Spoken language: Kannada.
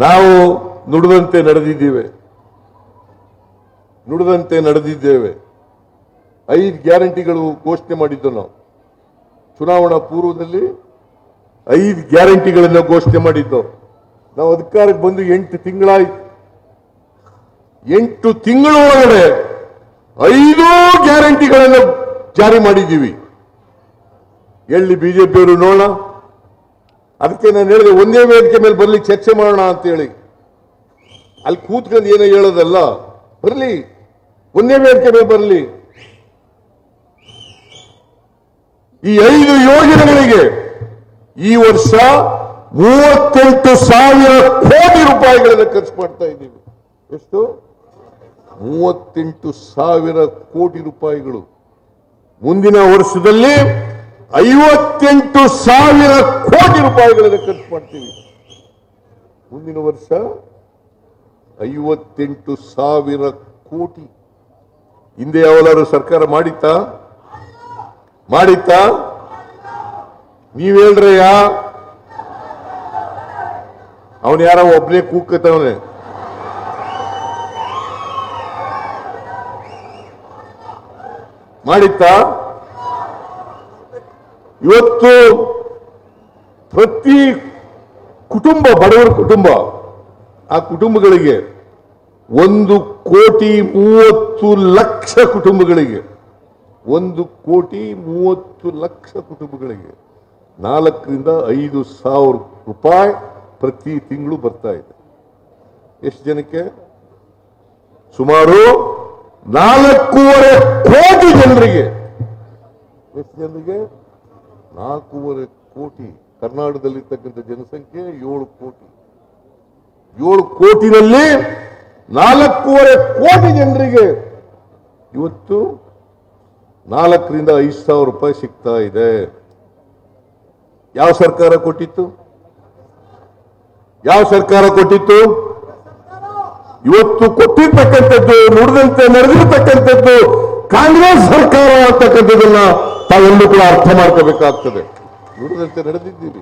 ನಾವು ನುಡಿದಂತೆ ನಡೆದಿದ್ದೇವೆ. 5 ಗ್ಯಾರಂಟಿಗಳು ಘೋಷಣೆ ಮಾಡಿದ್ದು ನಾವು ಚುನಾವಣಾ ಪೂರ್ವದಲ್ಲಿ 5 ಗ್ಯಾರಂಟಿಗಳನ್ನು ಘೋಷಣೆ ಮಾಡಿದ್ದು. ನಾವು ಅಧಿಕಾರಕ್ಕೆ ಬಂದು 8 ತಿಂಗಳಾಯ್ತು. 8 ತಿಂಗಳ ಒಳಗಡೆ 5 ಗ್ಯಾರಂಟಿಗಳನ್ನು ಜಾರಿ ಮಾಡಿದ್ದೀವಿ. ಎಲ್ಲಿ ಬಿಜೆಪಿಯವರು ನೋಡೋಣ. ಅದಕ್ಕೆ ನಾನು ಹೇಳಿದೆ, ಒಂದೇ ವೇದಿಕೆ ಮೇಲೆ ಬರಲಿ, ಚರ್ಚೆ ಮಾಡೋಣ ಅಂತ ಹೇಳಿ. ಅಲ್ಲಿ ಕೂತ್ಕೊಂಡು ಏನೋ ಹೇಳೋದಲ್ಲ, ಬರಲಿ, ಒಂದೇ ವೇದಿಕೆ ಮೇಲೆ ಬರಲಿ. ಈ 5 ಯೋಜನೆಗಳಿಗೆ ಈ ವರ್ಷ 38,000 ಕೋಟಿ ರೂಪಾಯಿಗಳನ್ನು ಖರ್ಚು ಮಾಡ್ತಾ ಇದ್ದೀವಿ. ಎಷ್ಟು? 38,000 ಕೋಟಿ ರೂಪಾಯಿಗಳು. ಮುಂದಿನ ವರ್ಷದಲ್ಲಿ 58,000 ಕೋಟಿ ರೂಪಾಯಿಗಳನ್ನು ಖರ್ಚು ಮಾಡ್ತೀವಿ. ಮುಂದಿನ ವರ್ಷ 58,000 ಕೋಟಿ. ಹಿಂದೆ ಯಾವಾಗಲಾದ್ರೂ ಸರ್ಕಾರ ಮಾಡಿತ್ತಾ? ನೀವ್ ಹೇಳ್ರಯ್ಯ. ಅವನು ಯಾರೋ ಒಬ್ಬನೇ ಕೂಗ್ಕತ್ತವನೆ. ಮಾಡಿತ್ತಾ? ಇವತ್ತು ಪ್ರತಿ ಕುಟುಂಬ, ಬಡವರ ಕುಟುಂಬ, ಆ ಕುಟುಂಬಗಳಿಗೆ 1,30,00,000 ಕುಟುಂಬಗಳಿಗೆ 1,30,00,000 ಕುಟುಂಬಗಳಿಗೆ 4,000 ರಿಂದ 5,000 ರೂಪಾಯಿ ಪ್ರತಿ ತಿಂಗಳು ಬರ್ತಾ ಇದೆ. ಎಷ್ಟು ಜನಕ್ಕೆ? ಸುಮಾರು 4.5 ಕೋಟಿ ಜನರಿಗೆ. ಎಷ್ಟು ಜನರಿಗೆ? 4.5 ಕೋಟಿ. ಕರ್ನಾಟಕದಲ್ಲಿರ್ತಕ್ಕಂಥ ಜನಸಂಖ್ಯೆ 7 ಕೋಟಿ. 7 ಕೋಟಿನಲ್ಲಿ 4.5 ಕೋಟಿ ಜನರಿಗೆ ಇವತ್ತು 4 ರಿಂದ 5,000 ರೂಪಾಯಿ ಸಿಗ್ತಾ ಇದೆ. ಯಾವ ಸರ್ಕಾರ ಕೊಟ್ಟಿತ್ತು? ಇವತ್ತು ಕೊಟ್ಟಿರ್ತಕ್ಕಂಥದ್ದು, ನುಡಿದಂತೆ ನಡೆದಿರ್ತಕ್ಕಂಥದ್ದು ಕಾಂಗ್ರೆಸ್ ಸರ್ಕಾರ ಅಂತಕ್ಕಂಥದ್ದನ್ನ ತಾವೆಲ್ಲೂ ಕೂಡ ಅರ್ಥ ಮಾಡ್ಕೋಬೇಕಾಗ್ತದೆ. ನುಡಿದಂತೆ ನಡೆದಿದ್ದೀವಿ.